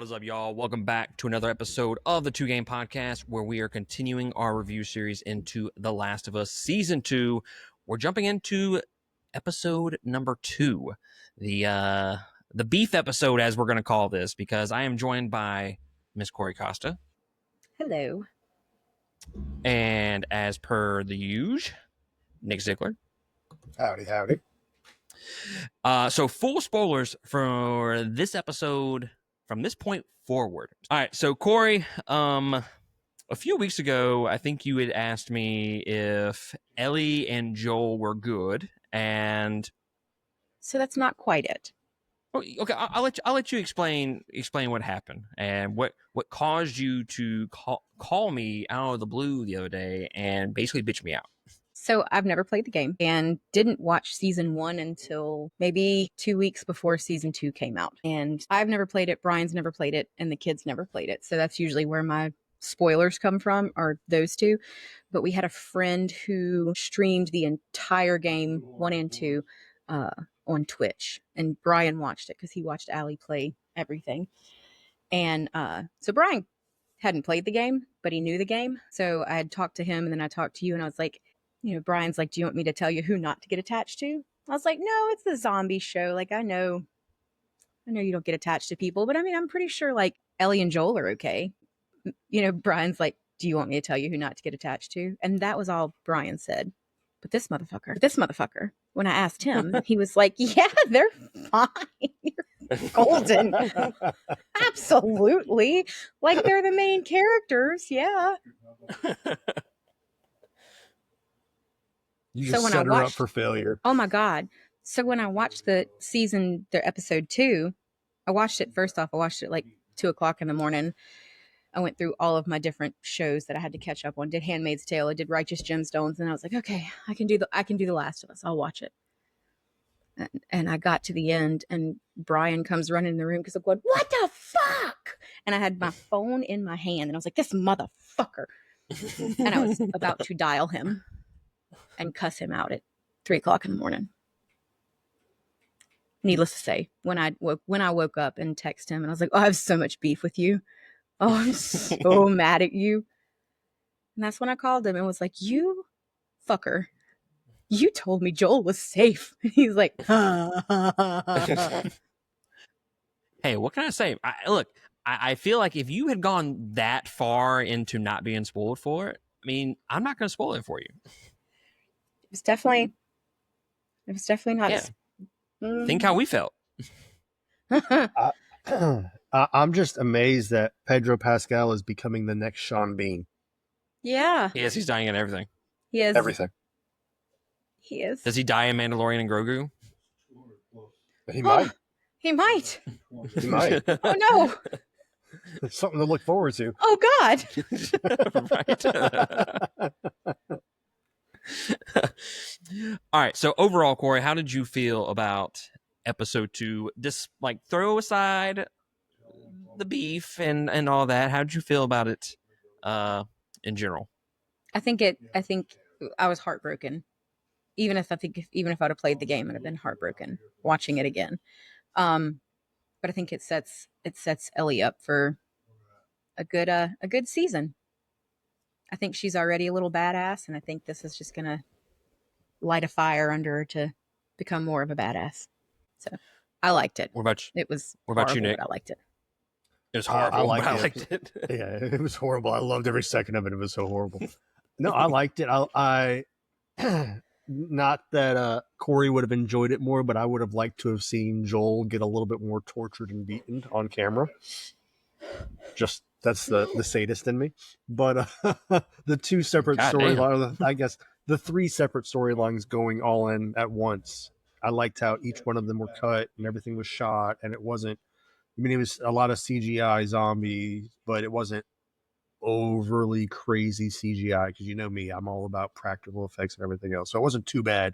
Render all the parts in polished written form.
What is up, y'all? Welcome back to another episode of the Two Game Podcast, where we are continuing our review series into The Last of Us Season 2. We're jumping into episode number 2, the beef episode, as we're going to call this, because I am joined by Miss Corey Costa. Hello. And as per the usual, Nick Ziegler. Howdy, howdy. So full spoilers for this episode from this point forward. All right, so Corey, a few weeks ago, I think you had asked me if Ellie and Joel were good, and So that's not quite it. okay, I'll let you explain what happened and what caused you to call me out of the blue the other day and basically bitch me out. So I've never played the game and didn't watch season 1 until maybe 2 weeks before season 2 came out. And I've never played it, Brian's never played it, and the kids never played it. So that's usually where my spoilers come from, are those two. But we had a friend who streamed the entire game, 1 and 2, on Twitch. And Brian watched it because he watched Allie play everything. And so Brian hadn't played the game, but he knew the game. So I had talked to him, and then I talked to you, and I was like, Brian's like, do you want me to tell you who not to get attached to? I was like, no, it's the zombie show. Like, I know you don't get attached to people, but I mean, I'm pretty sure like Ellie and Joel are okay. Brian's like, do you want me to tell you who not to get attached to? And that was all Brian said. But this motherfucker, when I asked him, he was like, yeah, they're fine. They're golden. Absolutely. Like, they're the main characters. Yeah. You just set her up for failure. Oh my God. So when I watched the episode 2, I watched it like 2:00 in the morning. I went through all of my different shows that I had to catch up on. Did Handmaid's Tale, I did Righteous Gemstones, and I was like, okay, I can do The Last of Us. I'll watch it. And I got to the end, and Brian comes running in the room because I'm going, what the fuck? And I had my phone in my hand, and I was like, this motherfucker. And I was about to dial him and cuss him out at 3:00 in the morning. Needless to say, when I woke up and texted him, and I was like, oh, I have so much beef with you. Oh, I'm so mad at you. And that's when I called him and was like, you fucker, you told me Joel was safe. And he's like, Hey, what can I say? I feel like if you had gone that far into not being spoiled for it, I mean, I'm not going to spoil it for you. It was definitely not. Yeah. Think how we felt. I'm just amazed that Pedro Pascal is becoming the next Sean Bean. Yeah. Yes, he's dying in everything. He is. Everything. He is. Does he die in Mandalorian and Grogu? He might. He might. He might. Oh, no. It's something to look forward to. Oh, God. Right. All right. So overall, Corey, how did you feel about episode 2? This, like, throw aside the beef and all that. How did you feel about it in general? I think I was heartbroken. Even if I'd have played the game, I'd have been heartbroken watching it again. But I think it sets Ellie up for a good season. I think she's already a little badass, and I think this is just gonna light a fire under her to become more of a badass. So I liked it. What about you? It was. What about you, Nick? I liked it. It was horrible. I liked it. Yeah, it was horrible. I loved every second of it. It was so horrible. No, I liked it. I not that Corey would have enjoyed it more, but I would have liked to have seen Joel get a little bit more tortured and beaten on camera. Just that's the sadist in me. But the two separate storylines, I guess the 3 separate storylines going all in at once. I liked how each one of them were cut and everything was shot, and it wasn't. I mean, it was a lot of CGI zombies, but it wasn't overly crazy CGI, because you know me, I'm all about practical effects and everything else. So it wasn't too bad.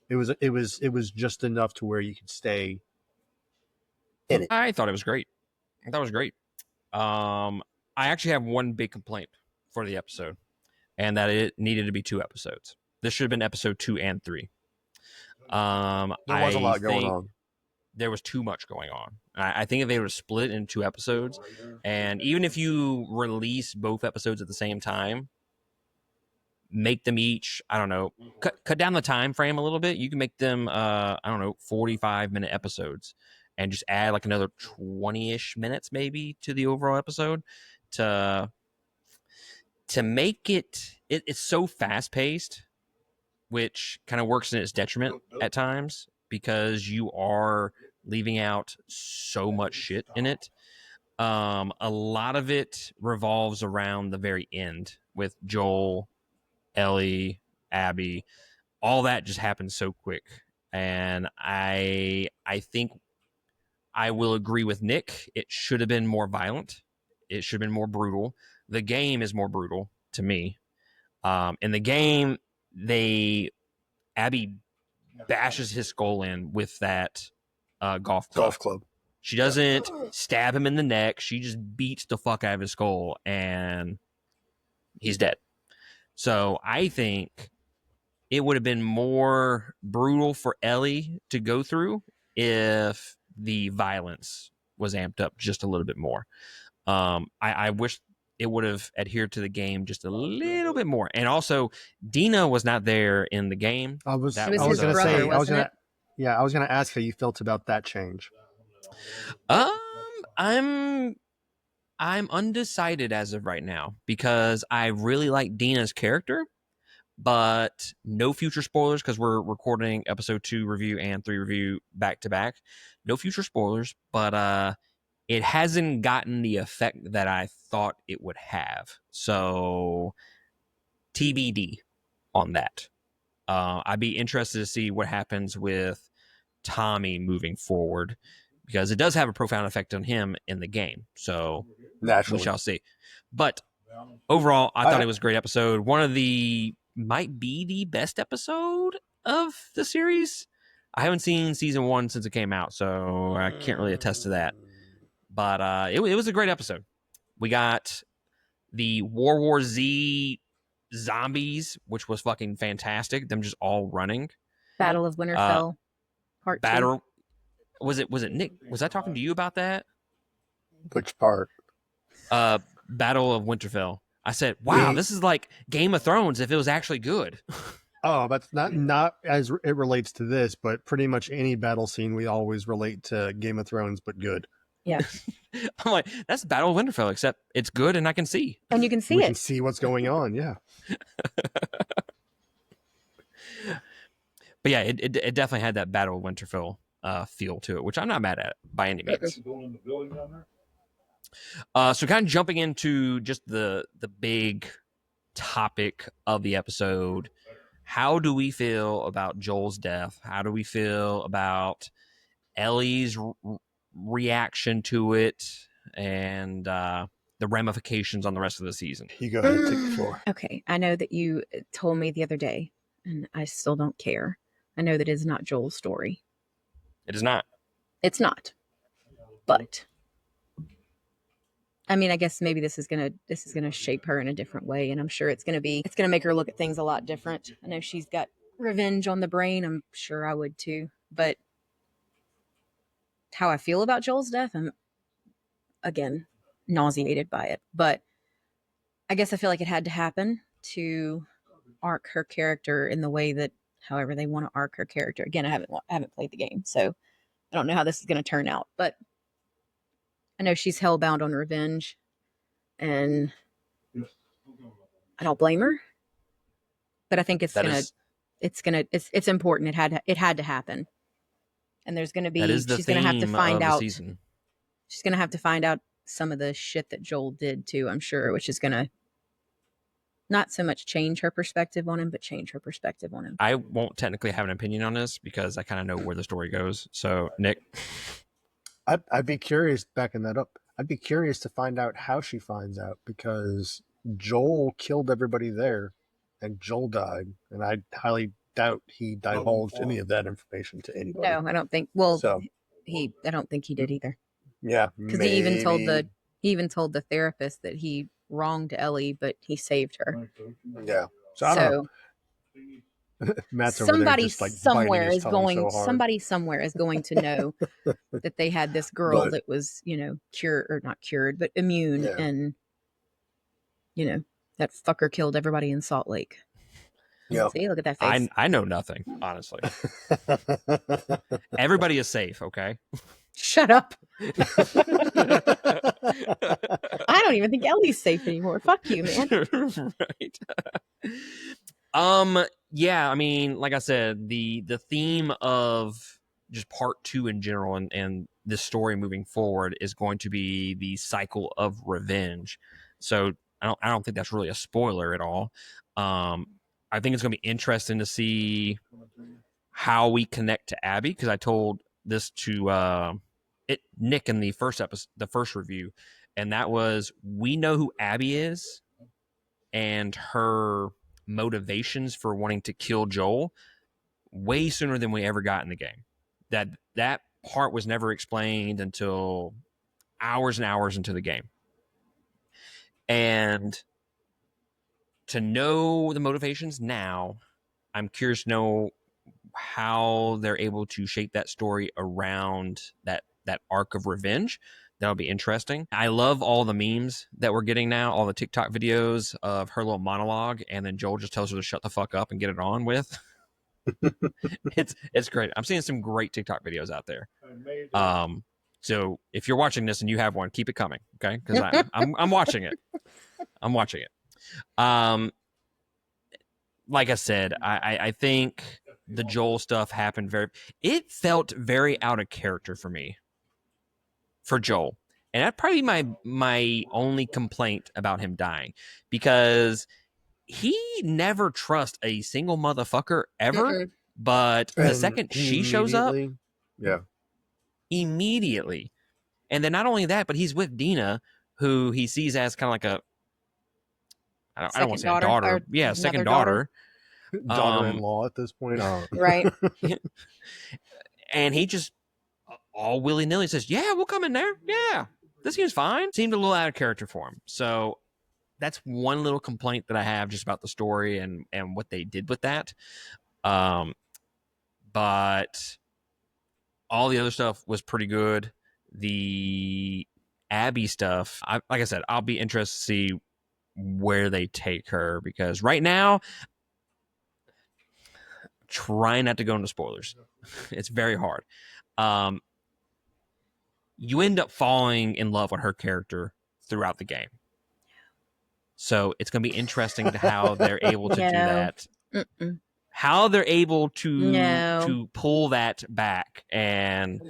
It was just enough to where you could stay in it. I thought it was great. That was great. I actually have one big complaint for the episode, and that it needed to be 2 episodes. This should have been episode 2 and 3. There was a lot going on. there was too much going on. I think if they would have split it into 2 episodes, and even if you release both episodes at the same time, make them each, I don't know, cut down the time frame a little bit. You can make them, 45-minute episodes, and just add like another 20-ish minutes maybe to the overall episode to make it's so fast paced, which kind of works in its detriment at times because you are leaving out so much shit in it. A lot of it revolves around the very end with Joel, Ellie, Abby. All that just happens so quick, and I think I will agree with Nick. It should have been more violent. It should have been more brutal. The game is more brutal to me. In the game, Abby bashes his skull in with that golf club. She doesn't stab him in the neck. She just beats the fuck out of his skull, and he's dead. So I think it would have been more brutal for Ellie to go through if the violence was amped up just a little bit more. I wish it would have adhered to the game just a little bit more. And also, Dina was not there in the game. I was It was I was his gonna brother, say wasn't it? Yeah, I was gonna ask how you felt about that change. I'm undecided as of right now because I really like Dina's character, but no future spoilers because we're recording episode 2 review and 3 review back to back. No future spoilers, but it hasn't gotten the effect that I thought it would have. So TBD on that. I'd be interested to see what happens with Tommy moving forward because it does have a profound effect on him in the game. So Naturally, we shall see. But overall, I thought it was a great episode. Might be the best episode of the series. I haven't seen season 1 since it came out, so I can't really attest to that. But it was a great episode. We got the World War Z zombies, which was fucking fantastic. Them just all running. Battle of Winterfell, part 2. Battle. Was it Nick? Was I talking to you about that? Which part? Battle of Winterfell. I said, "Wow, this is like Game of Thrones if it was actually good." Oh, that's not as it relates to this, but pretty much any battle scene we always relate to Game of Thrones, but good. Yeah. I'm like, that's Battle of Winterfell, except it's good and I can see. And you can see we it. can see what's going on. Yeah. But yeah, it definitely had that Battle of Winterfell feel to it, which I'm not mad at by any means. So kind of jumping into just the big topic of the episode, how do we feel about Joel's death? How do we feel about Ellie's reaction to it and the ramifications on the rest of the season? You go ahead and take the floor. Okay, I know that you told me the other day, and I still don't care. I know that it is not Joel's story. It is not. It's not. But I mean, I guess maybe this is gonna shape her in a different way, and I'm sure it's gonna make her look at things a lot different. I know she's got revenge on the brain. I'm sure I would too. But how I feel about Joel's death, I'm again nauseated by it. But I guess I feel like it had to happen to arc her character in the way that however they want to arc her character. Again, I haven't played the game, so I don't know how this is going to turn out, but I know she's hellbound on revenge, and I don't blame her. But I think it's important. It had to happen, and there's going to be she's going to have to find out. She's going to have to find out some of the shit that Joel did too. I'm sure, which is going to not so much change her perspective on him, but change her perspective on him. I won't technically have an opinion on this because I kind of know where the story goes. So, Nick, I'd be curious, backing that up, I'd be curious to find out how she finds out, because Joel killed everybody there and Joel died. And I highly doubt he divulged any of that information to anybody. No, I don't think, I don't think he did either. Yeah. Because he even told the therapist that he wronged Ellie, but he saved her. Yeah. So I don't know. Matt's over there somebody just like biting somewhere his is tongue going. so hard. Somebody somewhere is going to know that they had this girl But- that was, cured or not cured, but immune, Yeah. and that fucker killed everybody in Salt Lake. Yep. See, look at that face. I know nothing, honestly. Everybody is safe, okay? Shut up. I don't even think Ellie's safe anymore. Fuck you, man. Right. Yeah, I mean, like I said, the theme of just part 2 in general and this story moving forward is going to be the cycle of revenge. So I don't think that's really a spoiler at all. I think it's going to be interesting to see how we connect to Abby, because I told this to Nick in the first episode, the first review, and that was, we know who Abby is and her motivations for wanting to kill Joel way sooner than we ever got in the game. That part was never explained until hours and hours into the game. And to know the motivations now, I'm curious to know how they're able to shape that story around that arc of revenge. That'll be interesting. I love all the memes that we're getting now, all the TikTok videos of her little monologue, and then Joel just tells her to shut the fuck up and get it on with. It's great. I'm seeing some great TikTok videos out there. So if you're watching this and you have one, keep it coming, okay? Because I'm watching it. I'm watching it. Like I said, I think the Joel stuff happened it felt very out of character for me, for Joel. And that's probably my only complaint about him dying, because he never trusts a single motherfucker ever. Mm-mm. But the And second she shows up, yeah, immediately. And then not only that, but he's with Dina, who he sees as kind of like I don't want to say a daughter. Yeah, second daughter. daughter-in-law at this point. Right. And he just all willy-nilly says, yeah, we'll come in there. Yeah, this seems fine. Seemed a little out of character for him. So that's one little complaint that I have just about the story and what they did with that. But all the other stuff was pretty good. The Abby stuff, like I said, I'll be interested to see where they take her, because right now, try not to go into spoilers. It's very hard. You end up falling in love with her character throughout the game. So it's going to be interesting to how they're able to do that. Mm-mm. How they're able to pull that back and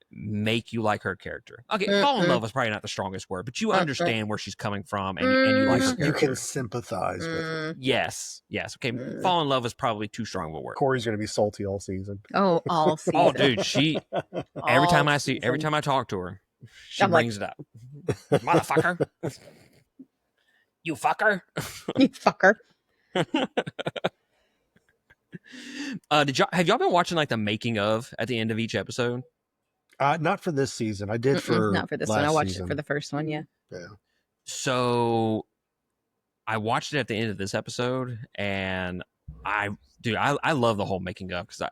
make you like her character. Okay, fall in love is probably not the strongest word, but you understand where she's coming from, and you like her character. You can sympathize with her. Yes. Okay, fall in love is probably too strong of a word. Corey's going to be salty all season. Oh, all season. Oh, dude, she every time I talk to her, she I'm brings it up. Motherfucker. You fucker. You fucker. Have y'all been watching like the making of at the end of each episode? Not for this season. I did for not for this one. I watched it for the first one. Yeah. So I watched it at the end of this episode, and I love the whole making of, because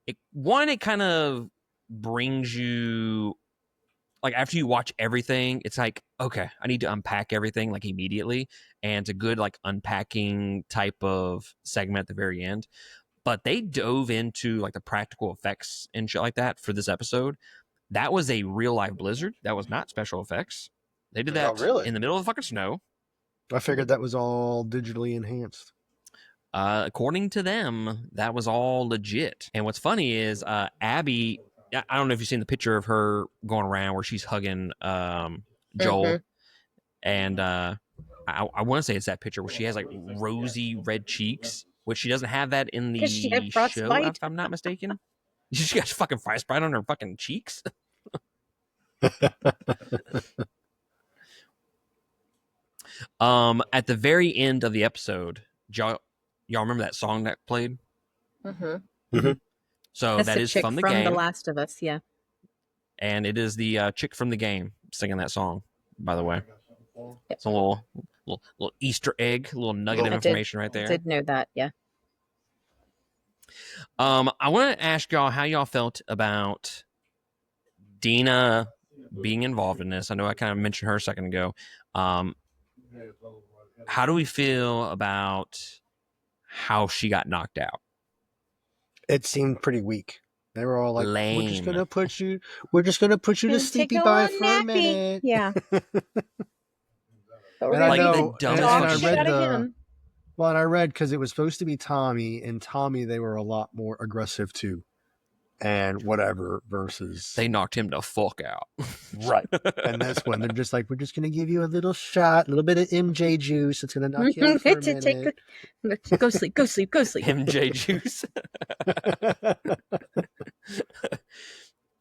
it kind of brings you, like, after you watch everything, it's like, okay, I need to unpack everything like immediately, and it's a good like unpacking type of segment at the very end. But they dove into like the practical effects and shit like that for this episode. That was a real life blizzard. That was not special effects. They did that in the middle of the fucking snow. I figured that was all digitally enhanced. According to them, that was all legit. And what's funny is Abby, I don't know if you've seen the picture of her going around where she's hugging Joel. And I want to say it's that picture where she has like rosy red cheeks, which she doesn't have that in the show, if I'm not mistaken. She got fucking frostbite on her fucking cheeks. At the very end of the episode, y'all remember that song that played? So that's that is chick from the from game. The Last of Us, yeah. And it is the chick from the game singing that song, by the way. It's a little Easter egg, a little nugget of information right there. I did know that, yeah. I want to ask y'all how y'all felt about Dina being involved in this. I know I kind of mentioned her a second ago. How do we feel about how she got knocked out? It seemed pretty weak. They were all like, "We're just Lame. gonna put you to Gonna sleepy take a by little for a nappy. minute." Yeah. But we're And I gonna Like beat the know, the dumbest and dog I fucking shit read out of shit. him. well, and I read because it was supposed to be Tommy, and Tommy they were a lot more aggressive too, and whatever versus They knocked him the fuck out. right. And this one, they're just like, "We're just gonna give you a little shot, a little bit of MJ juice. It's gonna knock you out for a To take minute." go sleep, go sleep, go sleep. MJ juice.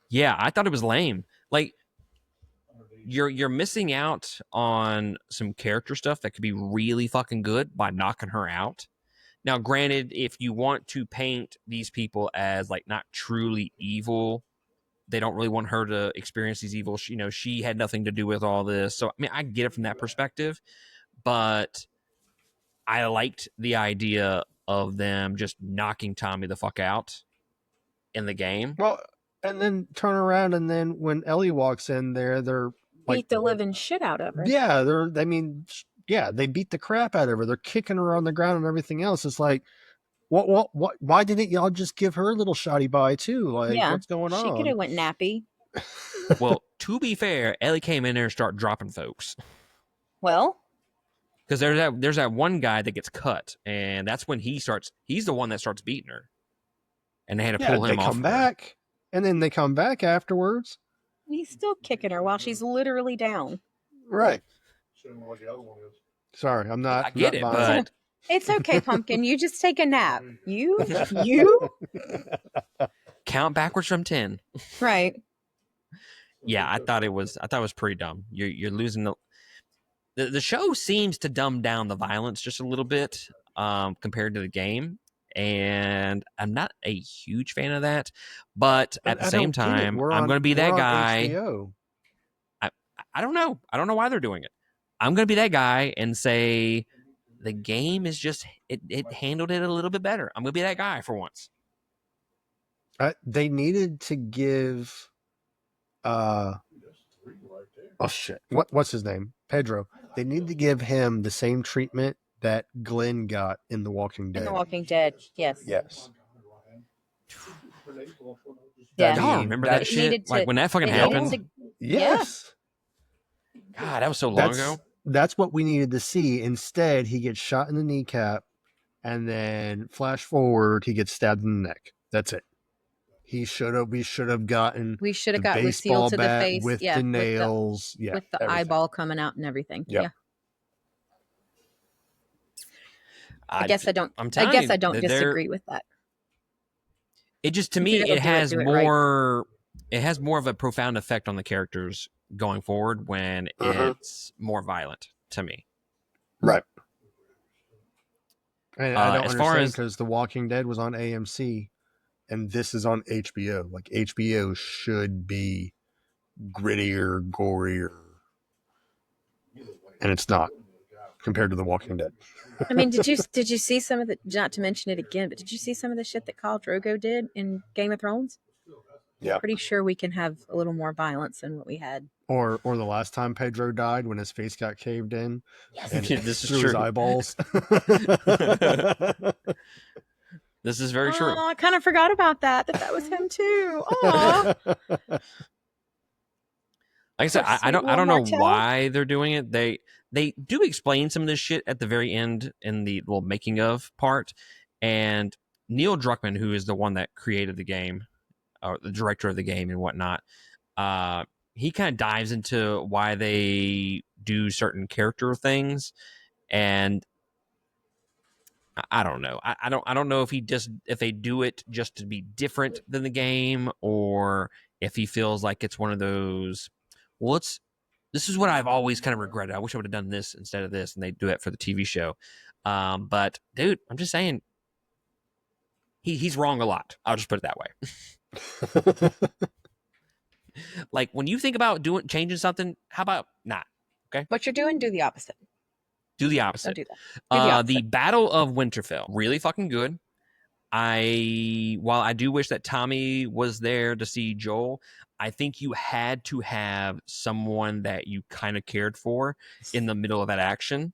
Yeah, I thought it was lame. Like you're missing out on some character stuff that could be really fucking good by knocking her out. Now, granted, if you want to paint these people as like not truly evil, they don't really want her to experience these evil. She had nothing to do with all this. So I mean, I get it from that perspective, but I liked the idea of them just knocking Tommy the fuck out in the game. Well, and then turn around, and then when Ellie walks in there, they're like, Beat the living shit out of her. yeah, they beat the crap out of her. They're kicking her on the ground and everything else. It's like, what, why didn't y'all just give her a little shoddy bye too? Like, Yeah. what's going She could on? have went nappy. Well, to be fair, Ellie came in there and started dropping folks. Well, Because there's that one guy that gets cut, and that's when he's the one that starts beating her. And they had to Yeah, pull they him off come of her. back, and then they come back afterwards. he's still kicking her while she's literally down. Right. Sorry, I'm not. I get it, violent. but It's okay, Pumpkin. You just take a nap. You? count backwards from 10. Right. Yeah, I thought it was pretty dumb. You're losing the show seems to dumb down the violence just a little bit compared to the game, and I'm not a huge fan of that. But at the same time, I'm going to be that guy. HBO. I don't know. I don't know why they're doing it. I'm going to be that guy and say the game is just it handled it a little bit better. I'm going to be that guy for once. They needed to give. Oh shit! What's his name? Pedro. They need to give him the same treatment that Glenn got in The Walking Dead. In The Walking Dead, yes. Yes. Yeah. Y'all remember that shit? Like when that fucking happened? Yes. God, that was so long ago. That's what we needed to see. Instead, he gets shot in the kneecap, and then flash forward, he gets stabbed in the neck. That's it. We should have gotten got Lucille to the face with the nails, with the eyeball coming out and everything. Yep. Yeah. I guess I don't you, disagree with that. It just, to me, it has more of a profound effect on the characters going forward when it's more violent to me. Right. And I don't as far understand as because The Walking Dead was on AMC and this is on HBO. Like HBO should be grittier, gorier. And it's not compared to The Walking Dead. I mean, did you see some of the, not to mention it again, but did you see some of the shit that Khal Drogo did in Game of Thrones? Yeah. Pretty sure we can have a little more violence than what we had. Or the last time Pedro died when his face got caved in. Yes. And This is through true. his eyeballs. This is very true. Oh, I kind of forgot about that was him too. Oh. Like I said, I don't know why they're doing it. They do explain some of this shit at the very end in the making of part. And Neil Druckmann, who is the one that created the game, or the director of the game and whatnot, he kind of dives into why they do certain character things. And I don't know. I don't know if they do it just to be different than the game, or if he feels like it's one of those, well, this is what I've always kind of regretted. I wish I would have done this instead of this, and they do it for the TV show. But dude, I'm just saying, he's wrong a lot. I'll just put it that way. Like when you think about changing something, how about not? Okay. What you're doing, do the opposite. Do the opposite. Don't do that. The Battle of Winterfell, really fucking good. while I do wish that Tommy was there to see Joel, I think you had to have someone that you kind of cared for in the middle of that action.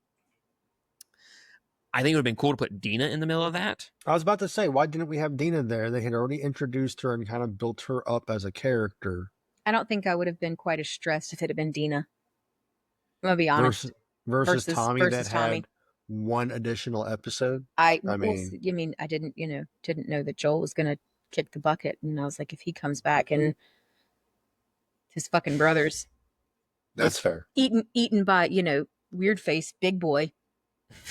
I think it would have been cool to put Dina in the middle of that. I was about to say, why didn't we have Dina there? They had already introduced her and kind of built her up as a character. I don't think I would have been quite as stressed if it had been Dina. I'm gonna be honest. Versus Tommy versus that Tommy. had one additional episode. I mean, mean, I didn't know that Joel was gonna kick the bucket, and I was like, if he comes back and his fucking brothers that's fair. eaten by weird face big boy,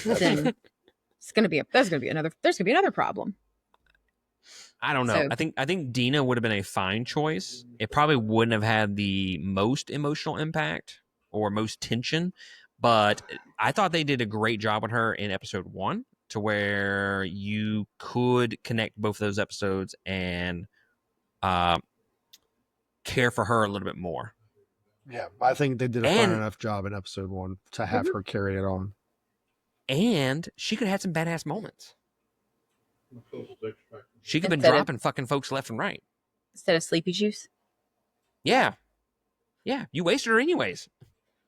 then there's gonna be another problem. I don't know. So, I think Dina would have been a fine choice. It probably wouldn't have had the most emotional impact or most tension, but I thought they did a great job with her in episode 1 to where you could connect both of those episodes and care for her a little bit more. Yeah, I think they did a fine enough job in episode 1 to have her carry it on. And she could have had some badass moments. She could have been dropping fucking folks left and right. Instead of sleepy juice? Yeah. Yeah, you wasted her anyways.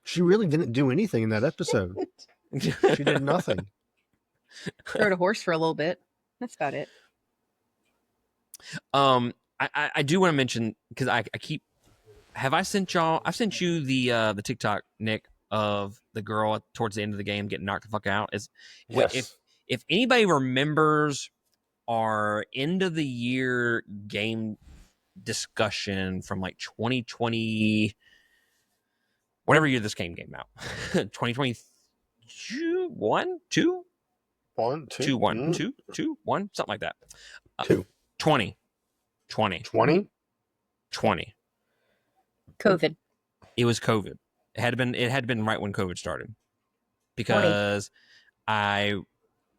She really didn't do anything in that episode. She did nothing. Rode a horse for a little bit. That's about it. I do want to mention, because I keep... Have I sent y'all... I've sent you the TikTok, Nick, of the girl towards the end of the game getting knocked the fuck out. Yes. If anybody remembers our end of the year game discussion from like 2020, whatever year this game came out, 2021, 2, 1, 2, 2, 1, 2, 2, 1, something like that. 2, 20. COVID. It was COVID. It had been right when COVID started, because 20.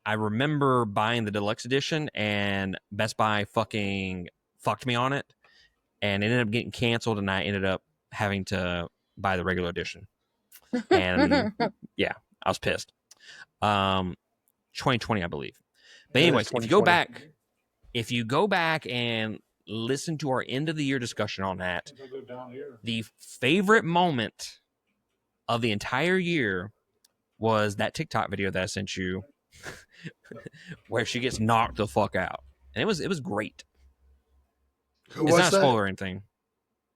I remember buying the deluxe edition and Best Buy fucked me on it, and it ended up getting canceled, and I ended up having to buy the regular edition. And yeah, I was pissed. 2020, I believe. But anyways, if you go back and listen to our end of the year discussion on that, the favorite moment of the entire year was that TikTok video that I sent you where she gets knocked the fuck out. And it was great. It's not a spoiler or anything.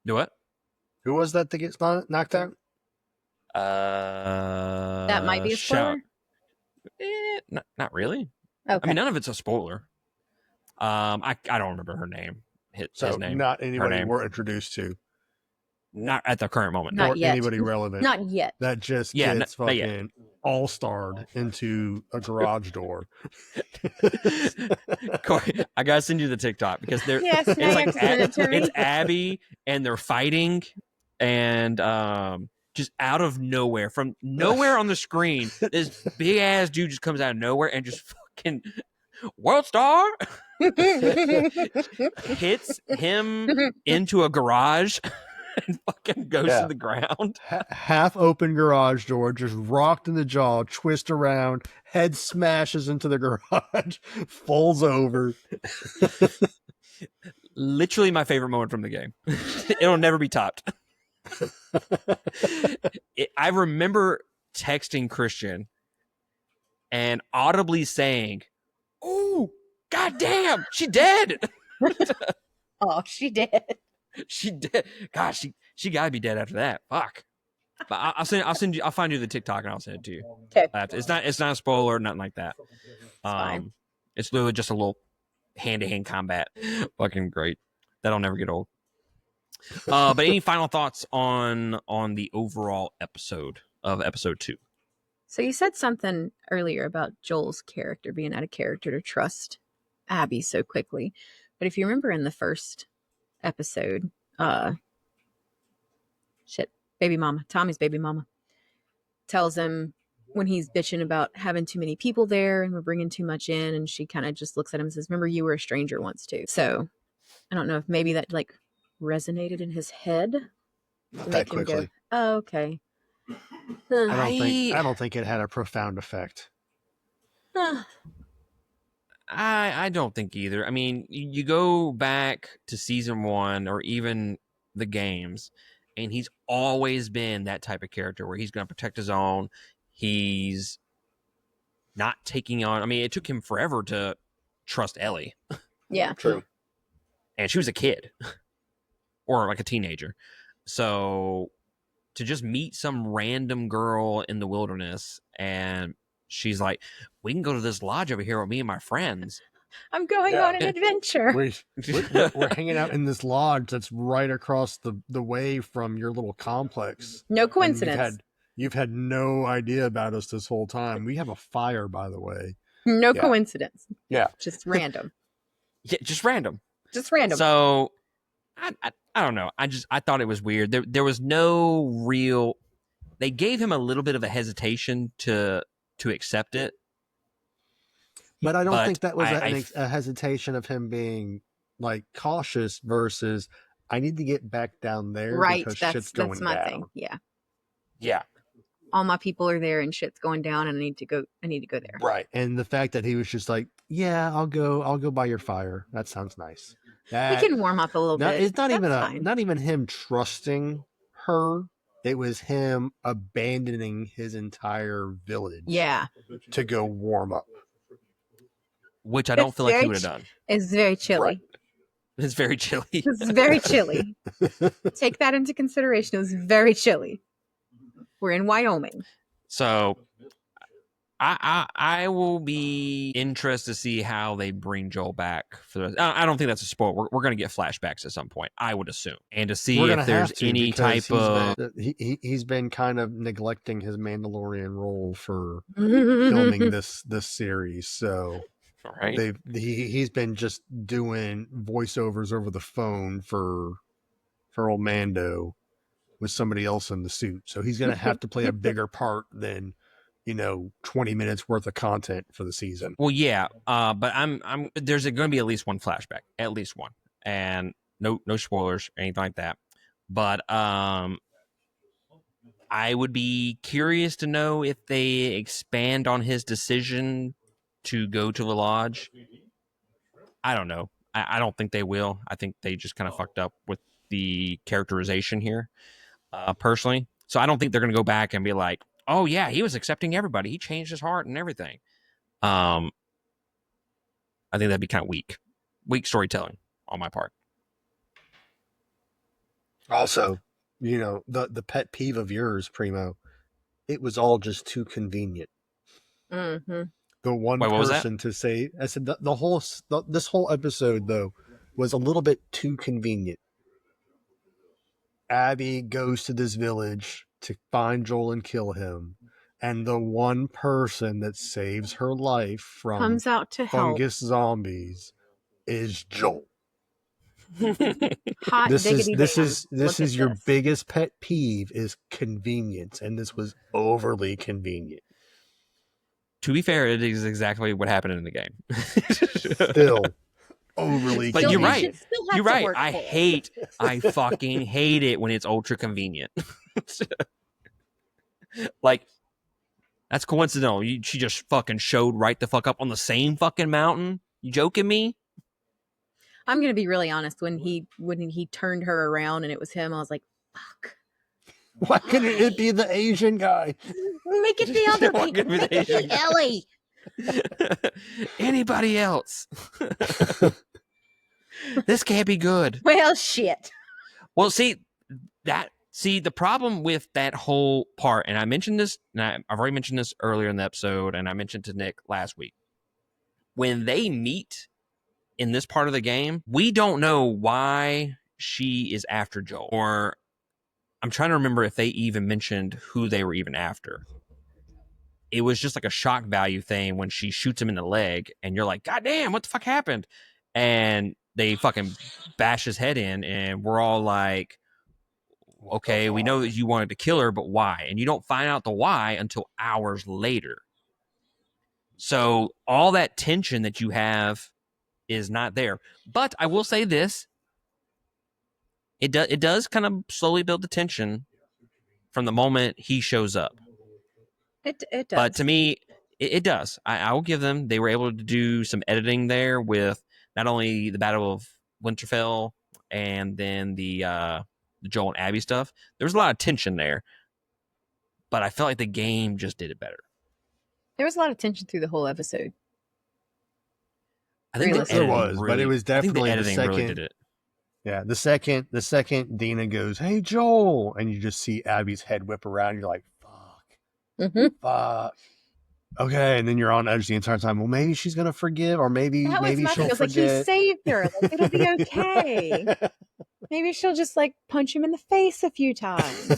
Do what? Who was that gets knocked out? That might be a spoiler. Not really. Okay. I mean, none of it's a spoiler. I don't remember her name. His name. Not anybody we're introduced to. Not at the current moment. Not or yet. Anybody relevant. Not yet. That just gets fucking all-starred into a garage door. Corey, I gotta send you the TikTok, because it's Abby and they're fighting, and just out of nowhere, from nowhere on the screen, this big ass dude just comes out of nowhere and just fucking World Star hits him into a garage and fucking goes to the ground. Half open garage door, just rocked in the jaw, twist around, head smashes into the garage, falls over. Literally my favorite moment from the game. It'll never be topped. I remember texting Christian and audibly saying, "Oh, goddamn, she dead." Oh, she did. She did. Gosh, she gotta be dead after that. Fuck. But I'll send you. I'll find you the TikTok and I'll send it to you. Okay. It's not a spoiler, nothing like that. Fine. It's literally just a little hand-to-hand combat. Fucking great. That'll never get old. But any final thoughts on the overall episode of episode 2? So you said something earlier about Joel's character being out of character to trust Abby so quickly. But if you remember in the first episode, Tommy's baby mama tells him when he's bitching about having too many people there and we're bringing too much in, and she kind of just looks at him and says, "Remember, you were a stranger once too." So I don't know if maybe that like resonated in his head. Not that quickly. Oh, okay. I don't think it had a profound effect. I don't think either. I mean, you go back to season 1 or even the games, and he's always been that type of character where he's going to protect his own. He's not taking on. I mean, it took him forever to trust Ellie, Yeah. True. and she was a kid or like a teenager. So to just meet some random girl in the wilderness and she's like, we can go to this lodge over here with me and my friends. I'm going Yeah. on an adventure. We're hanging out in this lodge that's right across the way from your little complex. No And coincidence. you've had no idea about us this whole time. We have a fire, by the way. No Yeah. coincidence. Yeah. Just random. Yeah, just random. Just random. So I don't know. I thought it was weird. There was no real. They gave him a little bit of a hesitation to accept it. But I don't But think that was I- a hesitation of him being like cautious versus I need to get back down there right. because That's shit's going that's my down. thing. Yeah. Yeah. All my people are there and shit's going down and I need to go there. Right. And the fact that he was just like, yeah, I'll go by your fire. That sounds nice. We can warm up a little bit. It's not That's even fine. not even him trusting her. It was him abandoning his entire village. Yeah. To go warm up. Which I don't It's feel like he very would have done. It's very chilly. Right. It's very chilly. It's very chilly. Take that into consideration. It was very chilly. We're in Wyoming. So I will be interested to see how they bring Joel back for the. I don't think that's a spoil. We're going to get flashbacks at some point, I would assume, and to see if there's any type of. He's been kind of neglecting his Mandalorian role for filming this series, so Right. he's been just doing voiceovers over the phone for old Mando with somebody else in the suit. So he's going to have to play a bigger part than 20 minutes worth of content for the season. Well, yeah, but I'm there's going to be at least one flashback, at least one, and no spoilers or anything like that. But I would be curious to know if they expand on his decision to go to the lodge. I don't know. I don't think they will. I think they just kind of fucked up with the characterization here, personally. So I don't think they're going to go back and be like, oh yeah, he was accepting everybody. He changed his heart and everything. I think that'd be kind of weak storytelling on my part. Also, the pet peeve of yours, Primo, it was all just too convenient. Mm-hmm. The one Wait, what was that? person to say, I said this whole episode though was a little bit too convenient. Abby goes to this village to find Joel and kill him, and the one person that saves her life from Comes out to help. fungus zombies is Joel. Hot This diggity damn. is Look at your this. biggest pet peeve is convenience, and this was overly convenient. To be fair, it is exactly what happened in the game. Still overly But Still, you're you right. should still have You're to right. work for it. I fucking hate it when it's ultra convenient. Like, that's coincidental. She just fucking showed right the fuck up on the same fucking mountain. You joking me? I'm gonna be really honest. When he turned her around and it was him, I was like, "Fuck! Why couldn't it be the Asian guy? Make it the other Why couldn't it be the Make it Asian guy? Ellie." Anybody else? This can't be good. Well, shit. Well, see, the problem with that whole part, and I mentioned this, and I've already mentioned this earlier in the episode, and I mentioned to Nick last week. When they meet in this part of the game, we don't know why she is after Joel. Or I'm trying to remember if they even mentioned who they were even after. It was just like a shock value thing when she shoots him in the leg, and you're like, God damn, what the fuck happened? And they fucking bash his head in, and we're all like, okay, we know that you wanted to kill her, but why? And you don't find out the why until hours later. So all that tension that you have is not there. But I will say this. It does kind of slowly build the tension from the moment he shows up. It does. But to me, It does. I will give them. They were able to do some editing there with not only the Battle of Winterfell and then the Joel and Abby stuff. There was a lot of tension there, but I felt like the game just did it better. There was a lot of tension through the whole episode. I think the Realistically. There editing was, really, but it was I think the definitely the editing really second. did it. Yeah, the second Dina goes, "Hey Joel," and you just see Abby's head whip around, you're like, "Fuck, Mm-hmm. fuck." Okay, and then you're on edge the entire time. Well, maybe she's gonna forgive, or maybe That was my she'll thing. I was like, he forget. saved her. Like, it'll be okay. Maybe she'll just like punch him in the face a few times.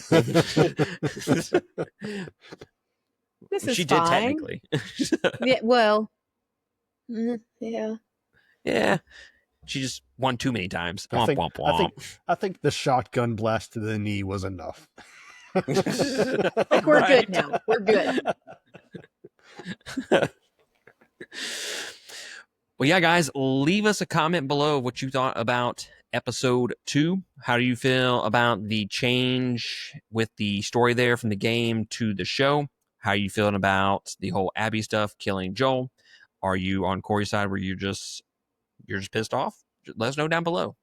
This is She fine. did technically. Yeah, well, yeah. Yeah. She just won too many times. I Womp, think- womp, womp. I think the shotgun blast to the knee was enough. Like, we're Right. good now. We're good. Well, yeah, guys, leave us a comment below what you thought about episode 2. How do you feel about the change with the story there from the game to the show? How are you feeling about the whole Abby stuff, killing Joel? Are you on Corey's side where you're just pissed off? Let us know down below.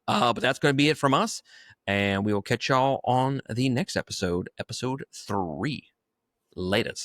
But that's going to be it from us, and we will catch y'all on the next episode, episode 3. Latest.